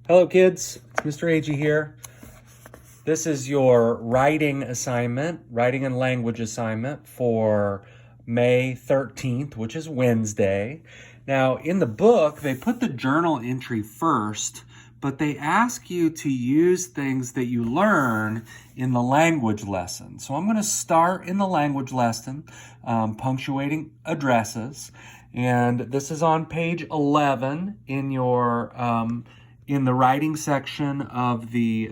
Hello kids, it's Mr. Agee here. This is your writing and language assignment for May 13th, which is Wednesday. Now in the book, they put the journal entry first, but they ask you to use things that you learn in the language lesson. So I'm going to start in the language lesson, punctuating addresses. And this is on page 11 in your in the writing section of the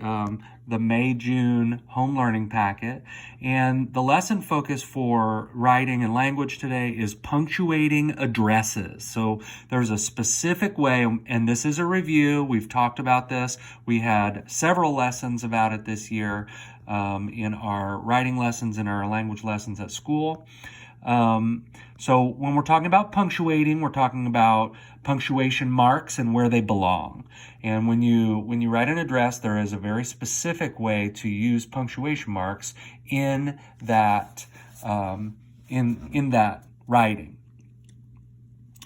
May-June home learning packet. And the lesson focus for writing and language today is punctuating addresses. So there's a specific way, and this is a review. We've talked about this. We had several lessons about it this year in our writing lessons and our language lessons at school. So when we're talking about punctuating, we're talking about punctuation marks and where they belong. And when you write an address, there is a very specific way to use punctuation marks in that in that writing.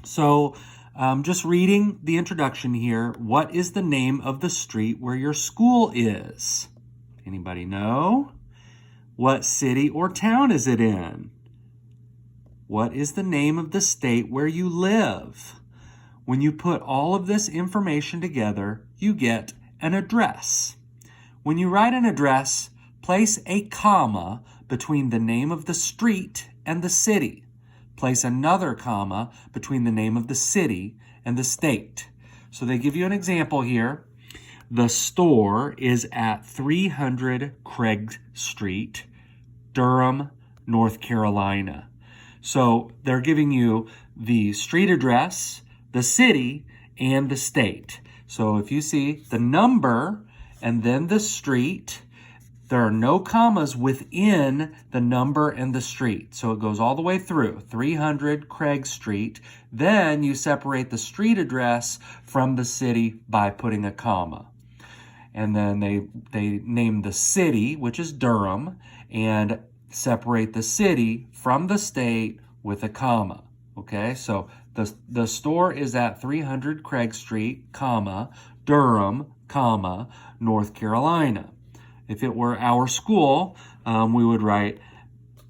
So just reading the introduction here, what is the name of the street where your school is? Anybody know? What city or town is it in? What is the name of the state where you live? When you put all of this information together, you get an address. When you write an address, place a comma between the name of the street and the city. Place another comma between the name of the city and the state. So they give you an example here. The store is at 300 Craig Street, Durham, North Carolina. So they're giving you the street address, the city, and the state. So if you see the number and then the street, there are no commas within the number and the street. So it goes all the way through 300 Craig Street. Then you separate the street address from the city by putting a comma. And then they name the city, which is Durham, and separate the city from the state with a comma. Okay, so the store is at 300 Craig Street, comma, Durham, comma, North Carolina. If it were our school, we would write,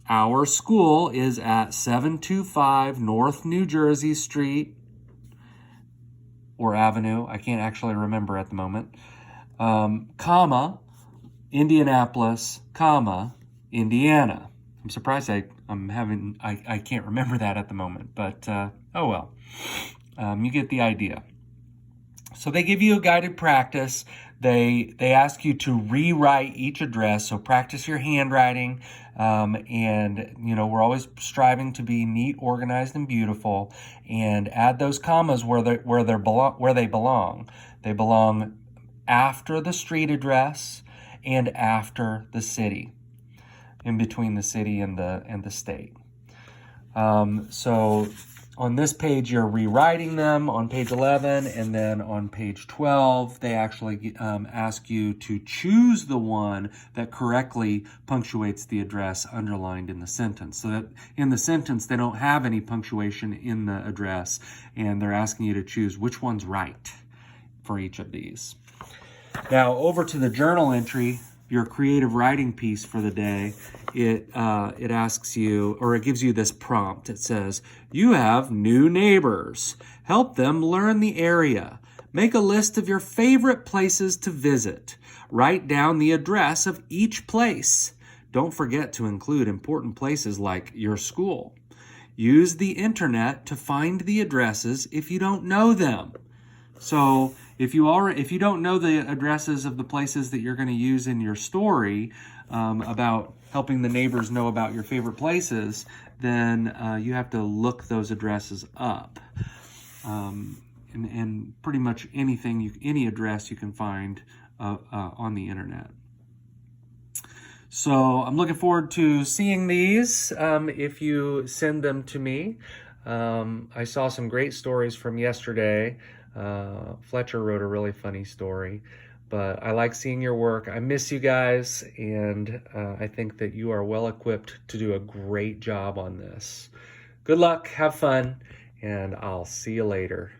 our school is at 725 North New Jersey Street, or Avenue, I can't actually remember at the moment, comma, Indianapolis, comma, Indiana. I'm surprised I can't remember that at the moment, but oh well. You get the idea. So they give you a guided practice. They ask you to rewrite each address, so practice your handwriting. And we're always striving to be neat, organized, and beautiful. And add those commas where they belong. They belong after the street address and after the city, in between the city and the state. So on this page, you're rewriting them on page 11, and then on page 12, they actually ask you to choose the one that correctly punctuates the address underlined in the sentence. So that in the sentence, they don't have any punctuation in the address, and they're asking you to choose which one's right for each of these. Now, over to the journal entry, your creative writing piece for the day. It asks you, or it gives you this prompt. It says, you have new neighbors. Help them learn the area. Make a list of your favorite places to visit. Write down the address of each place. Don't forget to include important places like your school. Use the internet to find the addresses if you don't know them. So if you don't know the addresses of the places that you're going to use in your story about helping the neighbors know about your favorite places, then you have to look those addresses up. And pretty much any address you can find on the internet. So I'm looking forward to seeing these if you send them to me. I saw some great stories from yesterday. Fletcher wrote a really funny story, but I like seeing your work. I miss you guys, and I think that you are well equipped to do a great job on this. Good luck, have fun, and I'll see you later.